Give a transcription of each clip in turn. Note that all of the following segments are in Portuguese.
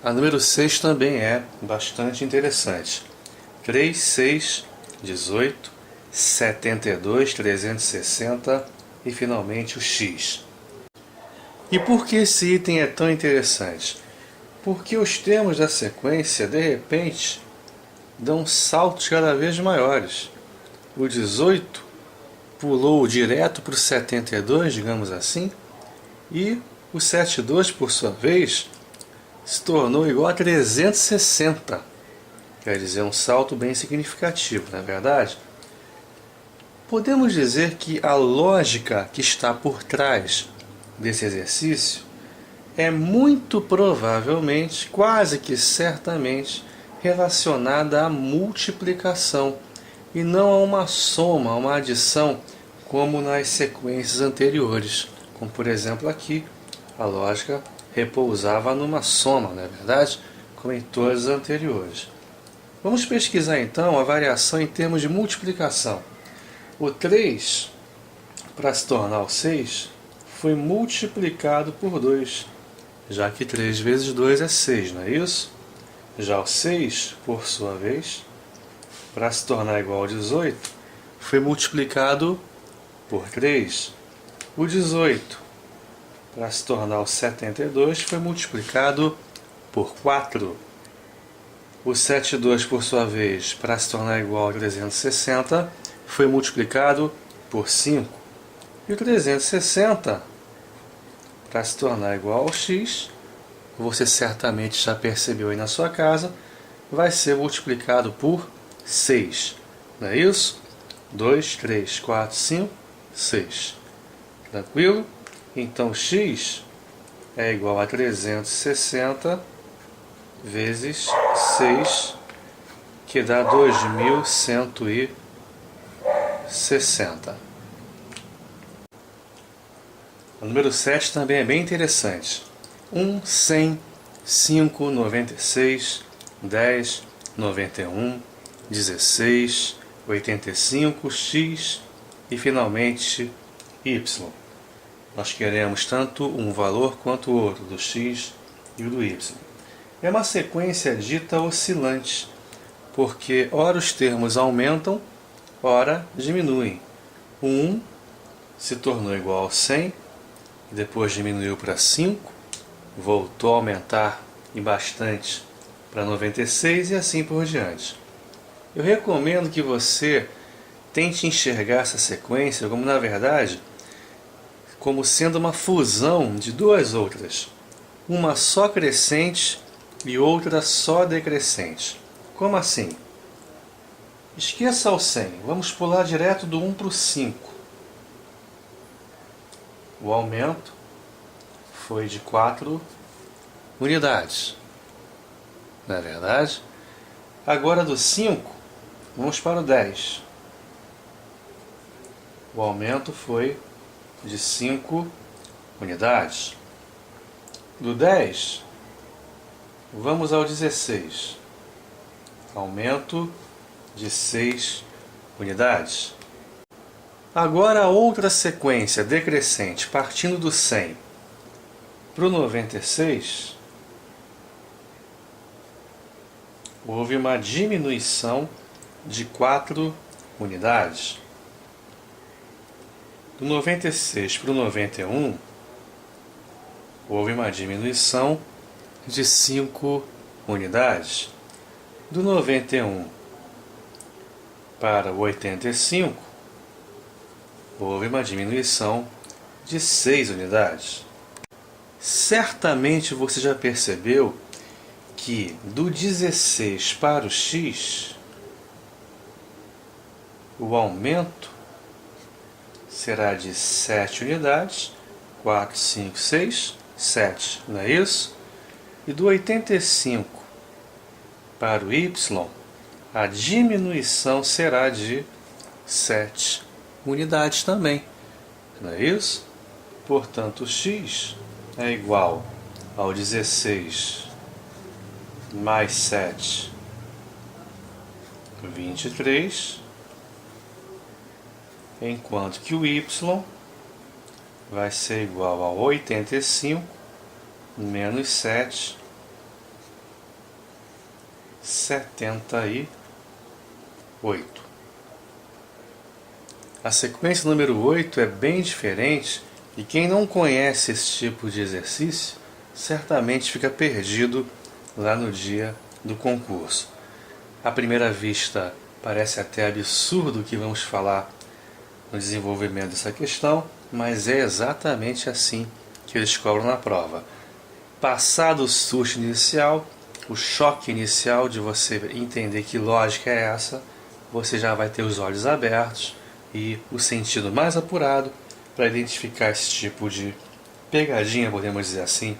A número 6 também é bastante interessante. 3, 6, 18, 72, 360 e finalmente o x. E por que esse item é tão interessante? Porque os termos da sequência, de repente, dão saltos cada vez maiores. O 18 pulou direto para o 72, digamos assim, e o 72, por sua vez, se tornou igual a 360. Quer dizer, um salto bem significativo, não é verdade? Podemos dizer que a lógica que está por trás desse exercício é muito provavelmente, quase que certamente, relacionada à multiplicação e não a uma soma, a uma adição, como nas sequências anteriores. Como por exemplo aqui, a lógica repousava numa soma, não é verdade? Como em todas as anteriores. Vamos pesquisar então a variação em termos de multiplicação. O 3, para se tornar o 6, foi multiplicado por 2, já que 3 vezes 2 é 6, não é isso? Já o 6, por sua vez, para se tornar igual ao 18, foi multiplicado por 3. O 18, para se tornar o 72, foi multiplicado por 4. O 72, por sua vez, para se tornar igual ao 360, foi multiplicado por 5. E o 360, para se tornar igual ao x, você certamente já percebeu aí na sua casa, vai ser multiplicado por 6. Não é isso? 2, 3, 4, 5, 6. Tranquilo? Então x é igual a 360 vezes 6, que dá 2160. O número 7 também é bem interessante. 1, 100, 5, 96, 10, 91, 16, 85, x e finalmente y. Nós queremos tanto um valor quanto o outro, do x e o do y. É uma sequência dita oscilante, porque ora os termos aumentam, ora diminuem. O 1 se tornou igual a 100, depois diminuiu para 5, voltou a aumentar e bastante para 96 e assim por diante. Eu recomendo que você tente enxergar essa sequência como, na verdade, como sendo uma fusão de duas outras, uma só crescente e outra só decrescente. Como assim? Esqueça o 100, vamos pular direto do 1 para o 5. O aumento foi de 4 unidades, não é verdade? Agora do 5, vamos para o 10. O aumento foi de 5 unidades. Do 10, vamos ao 16. Aumento de 6 unidades. Agora a outra sequência decrescente, partindo do 100 para o 96, houve uma diminuição de 4 unidades. Do 96 para o 91, houve uma diminuição de 5 unidades. Do 91 para o 85, houve uma diminuição de 6 unidades. Certamente você já percebeu que do 16 para o x, o aumento será de 7 unidades, 4, 5, 6, 7, não é isso? E do 85 para o y, a diminuição será de 7 unidades também, não é isso? Portanto, o x é igual ao 16 mais 7, 23, enquanto que o y vai ser igual a 85 menos 7, 78. A sequência número 8 é bem diferente e quem não conhece esse tipo de exercício certamente fica perdido lá no dia do concurso. À primeira vista parece até absurdo o que vamos falar no desenvolvimento dessa questão, mas é exatamente assim que eles cobram na prova. Passado o susto inicial, o choque inicial de você entender que lógica é essa, você já vai ter os olhos abertos e o sentido mais apurado para identificar esse tipo de pegadinha, podemos dizer assim,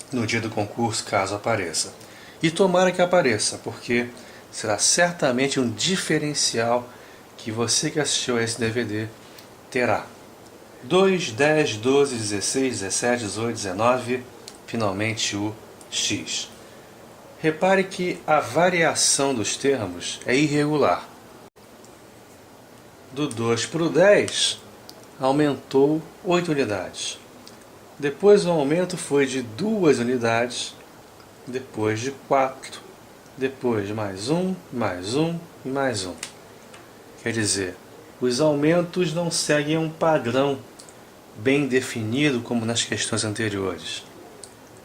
no dia do concurso, caso apareça. E tomara que apareça, porque será certamente um diferencial que você que assistiu a esse DVD terá. 2, 10, 12, 16, 17, 18, 19, finalmente o X. Repare que a variação dos termos é irregular. Do 2 para o 10, aumentou 8 unidades. Depois o aumento foi de 2 unidades, depois de 4, depois de mais um e mais um. Quer dizer, os aumentos não seguem um padrão bem definido como nas questões anteriores.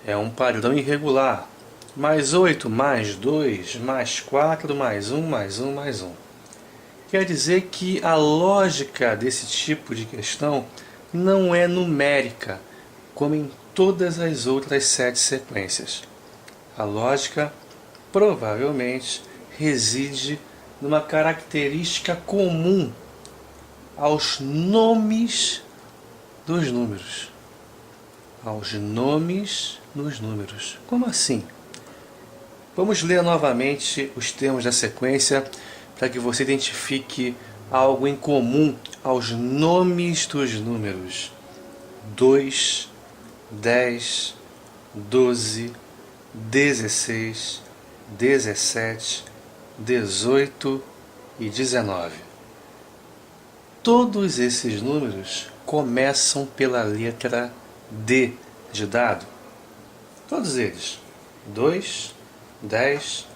É um padrão irregular. Mais 8, mais 2, mais 4, mais 1, mais 1, mais 1. Quer dizer que a lógica desse tipo de questão não é numérica, como em todas as outras 7 sequências. A lógica provavelmente reside numa característica comum aos nomes dos números. Aos nomes dos números. Como assim? Vamos ler novamente os termos da sequência para que você identifique algo em comum aos nomes dos números. 2, 10, 12, 16, 17, 18 e 19. Todos esses números começam pela letra D de dado. Todos eles. 2, 10,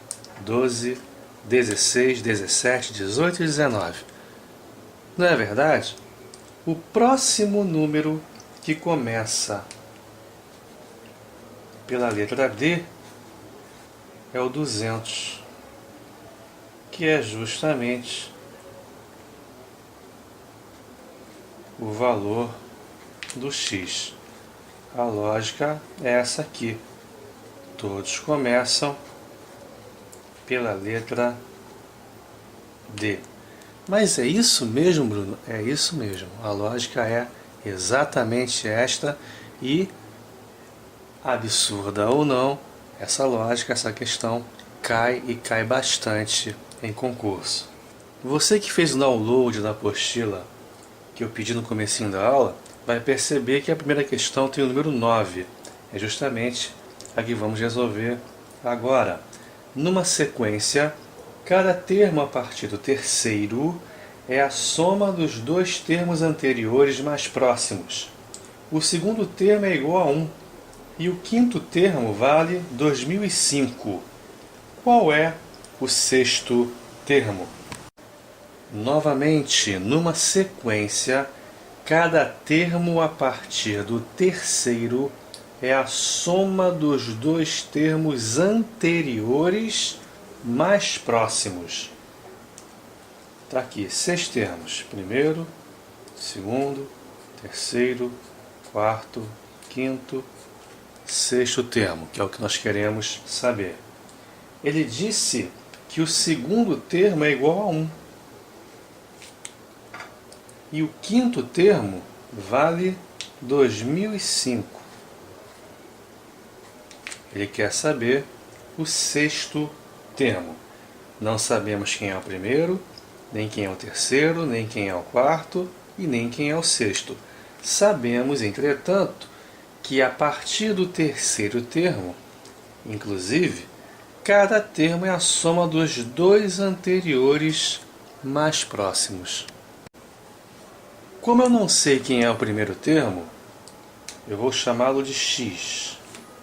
12, 16, 17, 18 e 19. Não é verdade? O próximo número que começa pela letra D é o 200, que é justamente o valor do X. A lógica é essa aqui. Todos começam pela letra D. Mas é isso mesmo, Bruno? É isso mesmo. A lógica é exatamente esta e, absurda ou não, essa lógica, essa questão cai e cai bastante em concurso. Você que fez o download da apostila que eu pedi no comecinho da aula, vai perceber que a primeira questão tem o número 9. É justamente a que vamos resolver agora. Numa sequência, cada termo a partir do terceiro é a soma dos dois termos anteriores mais próximos. O segundo termo é igual a 1 e o quinto termo vale 2005. Qual é o sexto termo? Novamente, numa sequência, cada termo a partir do terceiro é a soma dos dois termos anteriores mais próximos. Está aqui 6 termos. Primeiro, segundo, terceiro, quarto, quinto, sexto termo, que é o que nós queremos saber. Ele disse que o segundo termo é igual a 1. E o quinto termo vale 2005. Ele quer saber o sexto termo. Não sabemos quem é o primeiro, nem quem é o terceiro, nem quem é o quarto e nem quem é o sexto. Sabemos, entretanto, que a partir do terceiro termo, inclusive, cada termo é a soma dos dois anteriores mais próximos. Como eu não sei quem é o primeiro termo, eu vou chamá-lo de X.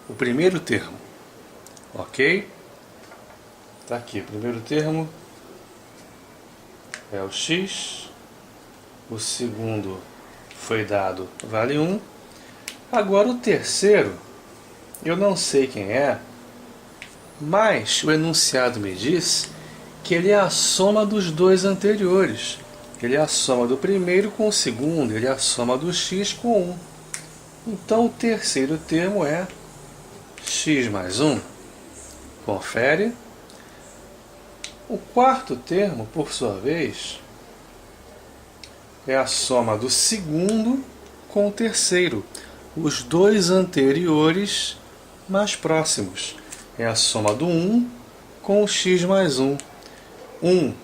O primeiro termo, ok? Está aqui, o primeiro termo é o x, o segundo foi dado, vale 1. Agora o terceiro, eu não sei quem é, mas o enunciado me diz que ele é a soma dos dois anteriores. Ele é a soma do primeiro com o segundo, ele é a soma do x com 1. Então o terceiro termo é x mais 1. Confere. O quarto termo, por sua vez, é a soma do segundo com o terceiro, os dois anteriores mais próximos. É a soma do 1 com o x mais 1. 1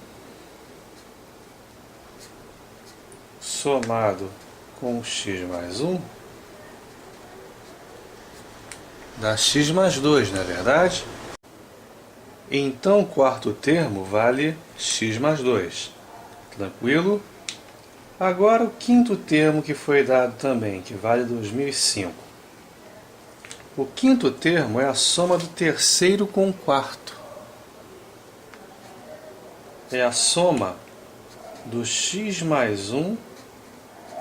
somado com o x mais 1 dá x mais 2, não é verdade? Então o quarto termo vale x mais 2. Tranquilo? Agora o quinto termo que foi dado também, que vale 2005. O quinto termo é a soma do terceiro com o quarto. É a soma do x mais 1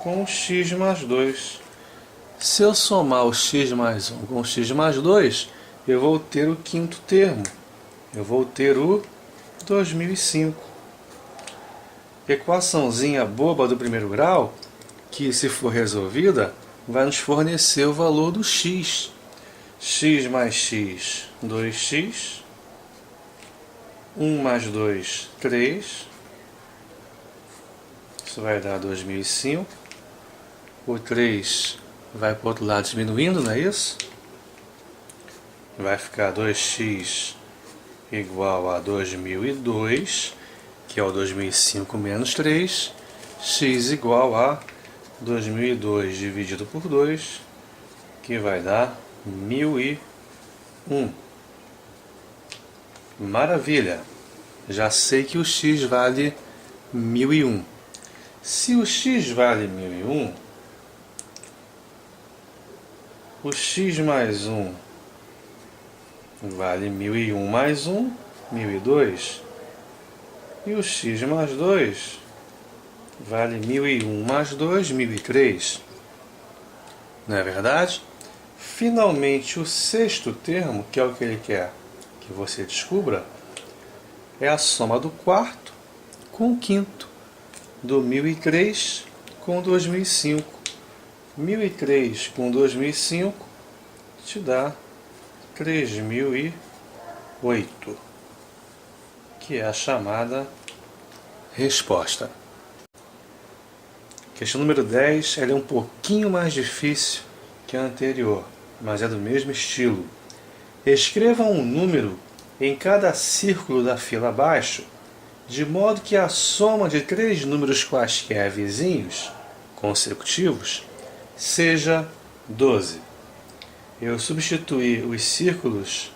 com o x mais 2. Se eu somar o x mais 1 com o x mais 2, eu vou ter o quinto termo. Eu vou ter o 2005. Equaçãozinha boba do primeiro grau, que se for resolvida, vai nos fornecer o valor do x. X mais x, 2x. 1 mais 2, 3. Isso vai dar 2005. O 3 vai para o outro lado diminuindo, não é isso? Vai ficar 2x igual a 2002, que é o 2005 menos 3. X igual a 2002 dividido por 2, que vai dar 1001. Maravilha! Já sei que o x vale 1001. Se o x vale 1001, o x mais 1 vale 1001 mais 1, 1002. E o x mais 2 vale 1001 mais 2, 1003. Não é verdade? Finalmente, o sexto termo, que é o que ele quer que você descubra, é a soma do quarto com o quinto, do 1003 com 2005. 1003 com 2005 te dá 3008, que é a chamada resposta. Questão número 10, ela é um pouquinho mais difícil que a anterior, mas é do mesmo estilo. Escreva um número em cada círculo da fila abaixo, de modo que a soma de 3 números quaisquer vizinhos consecutivos seja 12. Eu substituí os círculos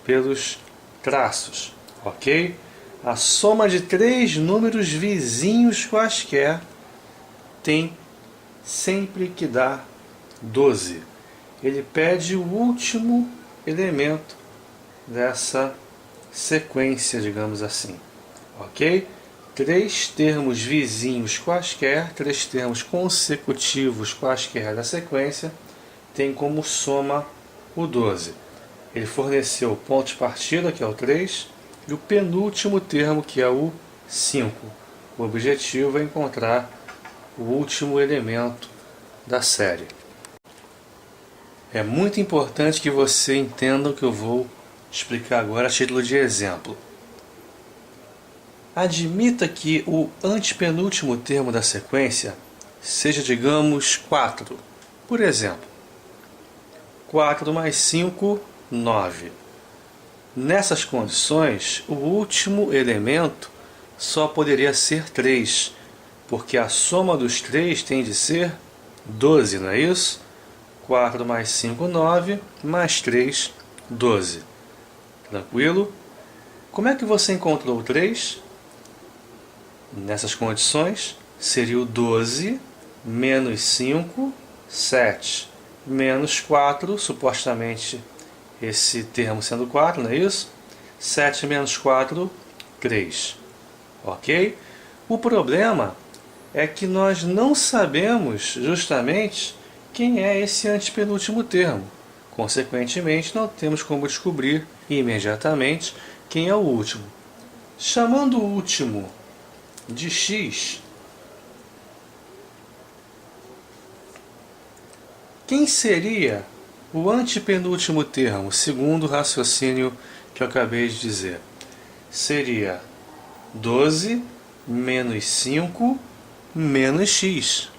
pelos traços, ok? A soma de 3 números vizinhos quaisquer tem sempre que dar 12. Ele pede o último elemento dessa sequência, digamos assim, ok? 3 termos vizinhos quaisquer, 3 termos consecutivos quaisquer da sequência, tem como soma o 12. Ele forneceu o ponto de partida, que é o 3, e o penúltimo termo, que é o 5. O objetivo é encontrar o último elemento da série. É muito importante que você entenda o que eu vou explicar agora a título de exemplo. Admita que o antepenúltimo termo da sequência seja, digamos, 4. Por exemplo, 4 mais 5, 9. Nessas condições, o último elemento só poderia ser 3, porque a soma dos 3 tem de ser 12, não é isso? 4 mais 5, 9, mais 3, 12. Tranquilo? Como é que você encontrou o 3? Nessas condições, seria o 12 menos 5, 7, menos 4, supostamente esse termo sendo 4, não é isso? 7 menos 4, 3. Ok? O problema é que nós não sabemos justamente quem é esse antepenúltimo termo. Consequentemente, não temos como descobrir imediatamente quem é o último. Chamando o último de x, quem seria o antepenúltimo termo, segundo o raciocínio que eu acabei de dizer? Seria 12 menos 5 menos x.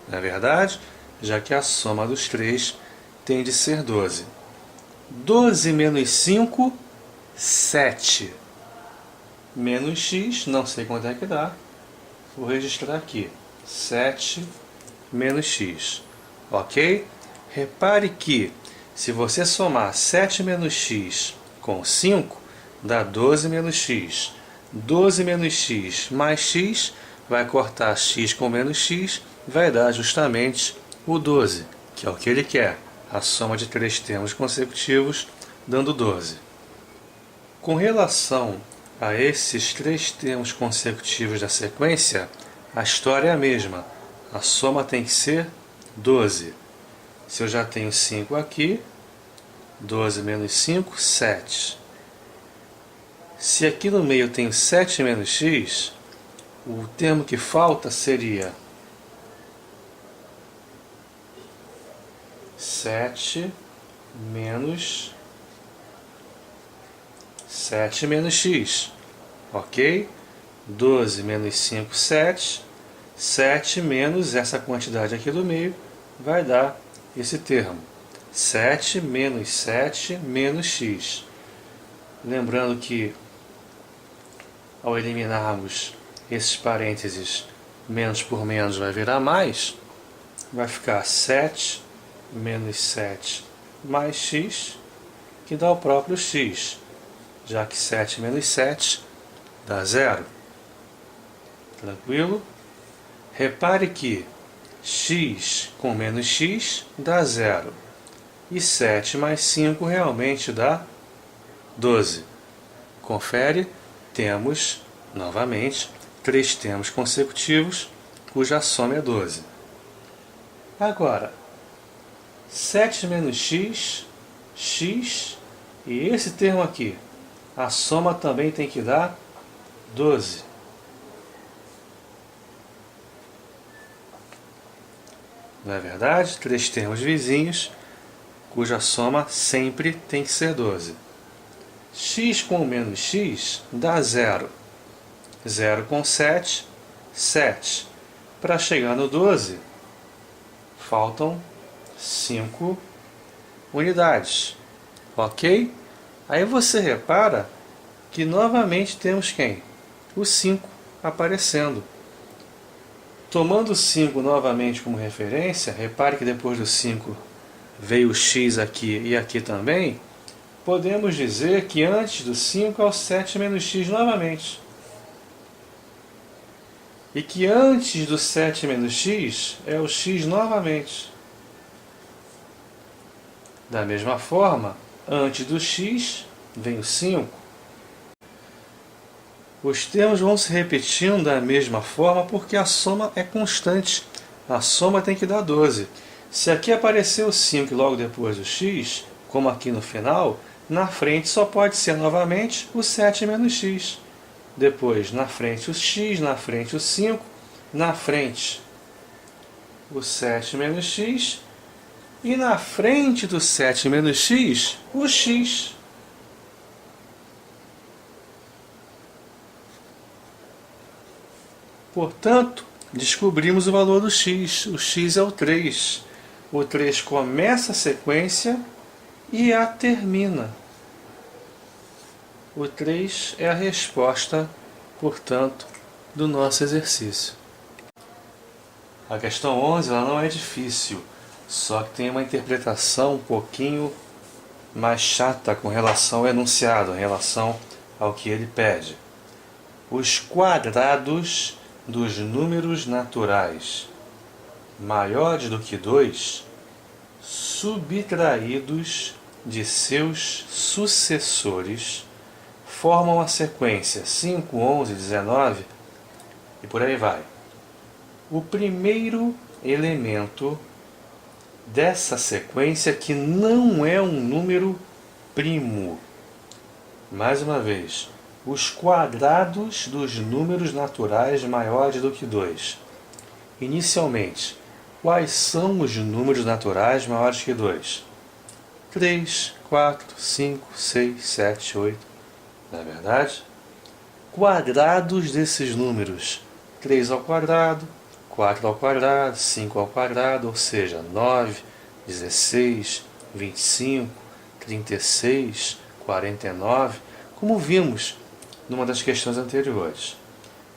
Não é verdade? Já que a soma dos três tem de ser 12. 12 menos 5, 7. Menos x, não sei quanto é que dá. Vou registrar aqui. 7 menos x. Ok? Repare que se você somar 7 menos x com 5, dá 12 menos x. 12 menos x mais x vai cortar x com menos x, vai dar justamente o 12, que é o que ele quer. A soma de três termos consecutivos, dando 12. Com relação a esses três termos consecutivos da sequência, a história é a mesma. A soma tem que ser 12. Se eu já tenho 5 aqui, 12 menos 5, 7. Se aqui no meio eu tenho 7 menos x, o termo que falta seria 7 menos x. Ok? 12 menos 5, 7. 7 menos essa quantidade aqui do meio vai dar esse termo. 7 menos 7 menos x. Lembrando que ao eliminarmos esses parênteses, menos por menos vai virar mais, vai ficar 7 menos 7 mais x, que dá o próprio x, já que 7 menos 7 dá 0. Tranquilo? Repare que x com menos x dá 0, e 7 mais 5 realmente dá 12. Confere, temos, novamente, três termos consecutivos, cuja soma é 12. Agora, 7 menos x, x, e esse termo aqui, a soma também tem que dar 12. Não é verdade? Três termos vizinhos, cuja soma sempre tem que ser 12. X com menos x dá 0. 0 com 7, 7. Para chegar no 12, faltam 5 unidades. Ok? Aí você repara que novamente temos quem? O 5 aparecendo. Tomando o 5 novamente como referência, repare que depois do 5 veio o x aqui e aqui também, podemos dizer que antes do 5 é o 7 menos x novamente. E que antes do 7 menos x é o x novamente. Da mesma forma, antes do x vem o 5. Os termos vão se repetindo da mesma forma porque a soma é constante. A soma tem que dar 12. Se aqui aparecer o 5 e logo depois o x, como aqui no final, na frente só pode ser novamente o 7 menos x. Depois, na frente o x, na frente o 5, na frente o 7 menos x, e na frente do 7 menos x, o x. Portanto, descobrimos o valor do x. O x é o 3. O 3 começa a sequência e a termina. O 3 é a resposta, portanto, do nosso exercício. A questão 11 ela não é difícil, só que tem uma interpretação um pouquinho mais chata com relação ao enunciado, em relação ao que ele pede. Os quadrados dos números naturais maiores do que 2, subtraídos de seus sucessores, formam a sequência 5, 11, 19 e por aí vai. O primeiro elemento dessa sequência que não é um número primo. Mais uma vez, os quadrados dos números naturais maiores do que 2. Inicialmente, quais são os números naturais maiores que 2? 3, 4, 5, 6, 7, 8. Não é verdade? Quadrados desses números. 3 ao quadrado, 4 ao quadrado, 5 ao quadrado, ou seja, 9, 16, 25, 36, 49, como vimos numa das questões anteriores.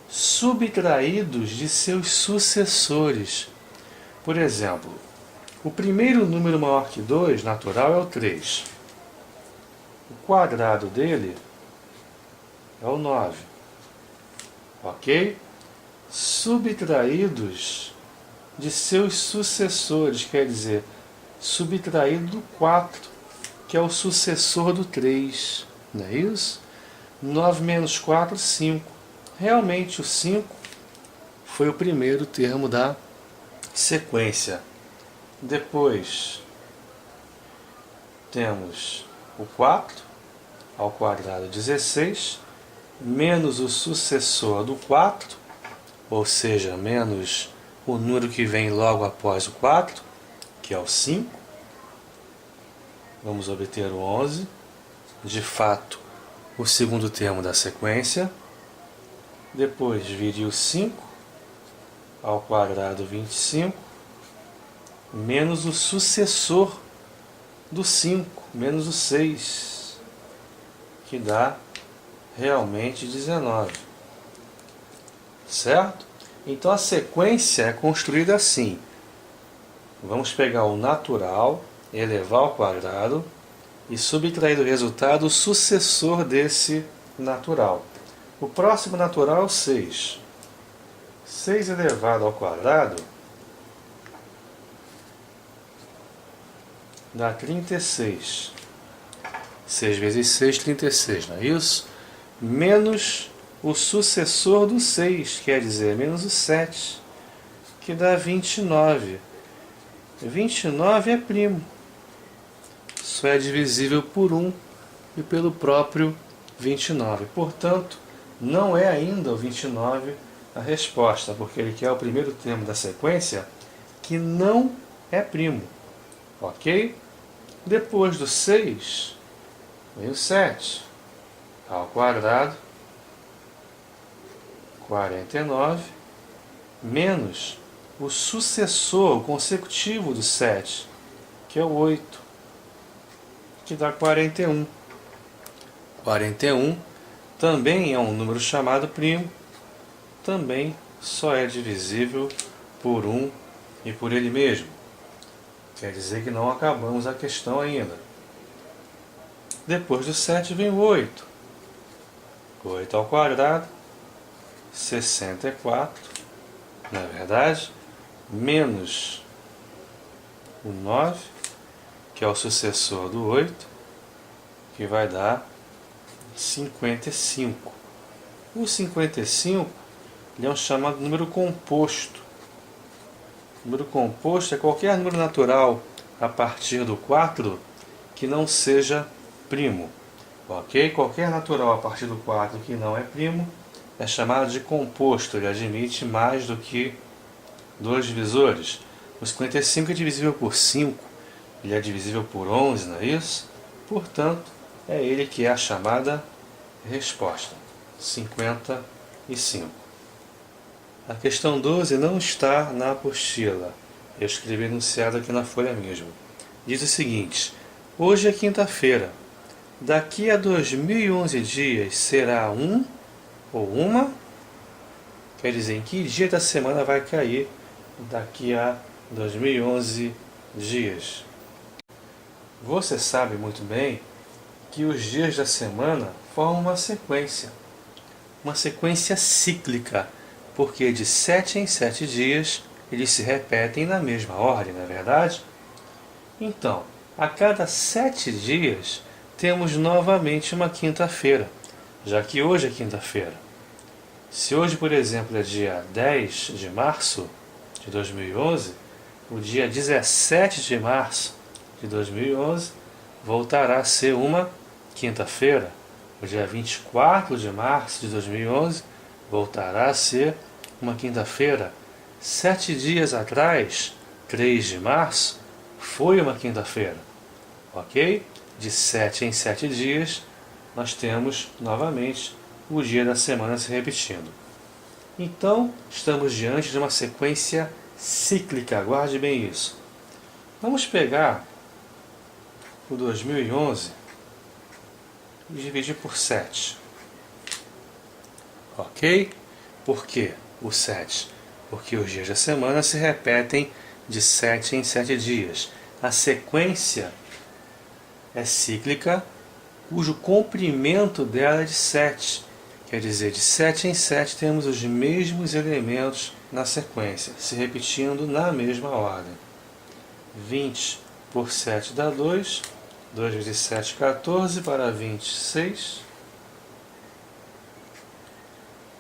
Subtraídos de seus sucessores. Por exemplo, o primeiro número maior que 2, natural, é o 3. O quadrado dele é o 9. Ok? Subtraídos de seus sucessores, quer dizer, subtraído do 4, que é o sucessor do 3. Não é isso? 9 menos 4, 5. Realmente o 5 foi o primeiro termo da sequência. Depois temos o 4 ao quadrado 16, menos o sucessor do 4, ou seja, menos o número que vem logo após o 4, que é o 5. Vamos obter o 11, de fato, o segundo termo da sequência. Depois vire o 5 ao quadrado 25, menos o sucessor do 5, menos o 6, que dá realmente 19. Certo? Então a sequência é construída assim. Vamos pegar o natural, elevar ao quadrado e subtrair do resultado o sucessor desse natural. O próximo natural é o 6. 6 elevado ao quadrado dá 36. 6 vezes 6, 36, não é isso? Menos o sucessor do 6, quer dizer, menos o 7, que dá 29. 29 é primo. Só é divisível por 1 e pelo próprio 29. Portanto, não é ainda o 29 a resposta, porque ele quer o primeiro termo da sequência que não é primo. Ok? Depois do 6, vem o 7 ao quadrado, 49, menos o sucessor, o consecutivo do 7, que é o 8, que dá 41. 41 também é um número chamado primo, também só é divisível por 1 e por ele mesmo. Quer dizer que não acabamos a questão ainda. Depois do 7 vem o 8. 8 ao quadrado, 64, não é verdade? Menos o 9, que é o sucessor do 8, que vai dar 55. O 55 ele é um chamado número composto. Número composto é qualquer número natural a partir do 4 que não seja primo. Ok? Qualquer natural a partir do 4 que não é primo é chamado de composto. Ele admite mais do que 2 divisores. O 55 é divisível por 5. Ele é divisível por 11, não é isso? Portanto, é ele que é a chamada resposta. 55. A questão 12 não está na apostila. Eu escrevi enunciado aqui na folha mesmo. Diz o seguinte: hoje é quinta-feira. Daqui a 2011 dias será um ou uma? Quer dizer, em que dia da semana vai cair daqui a 2011 dias? Você sabe muito bem que os dias da semana formam uma sequência cíclica, porque de 7 em 7 dias eles se repetem na mesma ordem, não é verdade? Então, a cada 7 dias temos novamente uma quinta-feira. já que hoje é quinta-feira. Se hoje, por exemplo, é dia 10 de março de 2011, o dia 17 de março de 2011 voltará a ser uma quinta-feira. O dia 24 de março de 2011 voltará a ser uma quinta-feira. 7 dias atrás, 3 de março, foi uma quinta-feira. Ok? De 7 em 7 dias, nós temos novamente o dia da semana se repetindo. Então, estamos diante de uma sequência cíclica, guarde bem isso. Vamos pegar o 2011 e dividir por 7. Ok? Por que o 7? Porque os dias da semana se repetem de 7 em 7 dias. A sequência é cíclica, cujo comprimento dela é de 7. Quer dizer, de 7 em 7 temos os mesmos elementos na sequência, se repetindo na mesma ordem. 20 por 7 dá 2. 2 vezes 7, 14, para 26.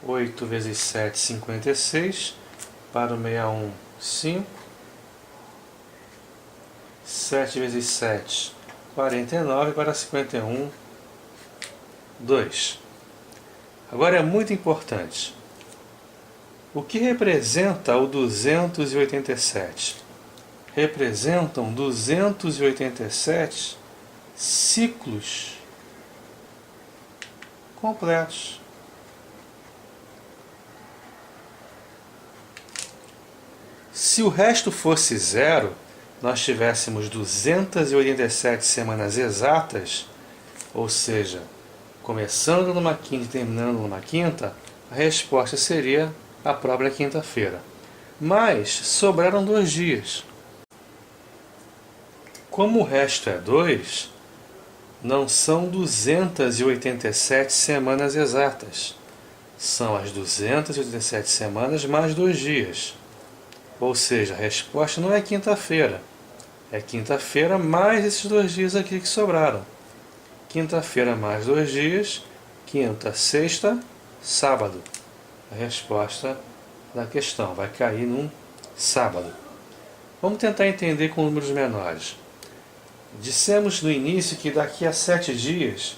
8 vezes 7, 56. Para o 61, 5. 7 vezes 7, 49. Para 51, 2. Agora é muito importante. O que representa o 287? Representam 287 ciclos completos. Se o resto fosse zero, nós tivéssemos 287 semanas exatas, ou seja, começando numa quinta e terminando numa quinta, a resposta seria a própria quinta-feira. Mas sobraram 2 dias. Como o resto é 2, não são 287 semanas exatas. São as 287 semanas mais 2 dias. Ou seja, a resposta não é quinta-feira. É quinta-feira mais esses 2 dias aqui que sobraram. Quinta-feira mais 2 dias, quinta, sexta, sábado. A resposta da questão vai cair num sábado. Vamos tentar entender com números menores. Dissemos no início que daqui a 7 dias,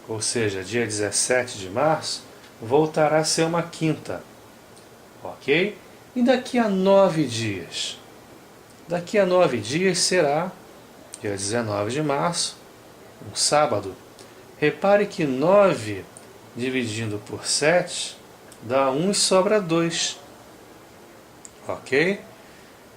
ou seja, dia 17 de março, voltará a ser uma quinta. Ok? E daqui a 9 dias? Daqui a 9 dias será, dia 19 de março, um sábado. Repare que 9 dividindo por 7 dá 1 e sobra 2. Ok?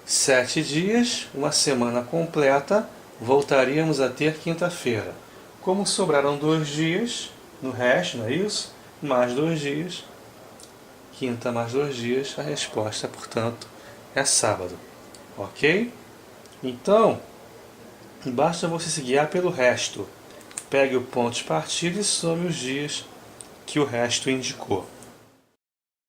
7 dias, uma semana completa, voltaríamos a ter quinta-feira. Como sobraram 2 dias no resto, não é isso? Mais 2 dias. Quinta mais 2 dias, a resposta, portanto, é sábado. Ok? Então, basta você se guiar pelo resto. Pegue o ponto de partida e some os dias que o resto indicou.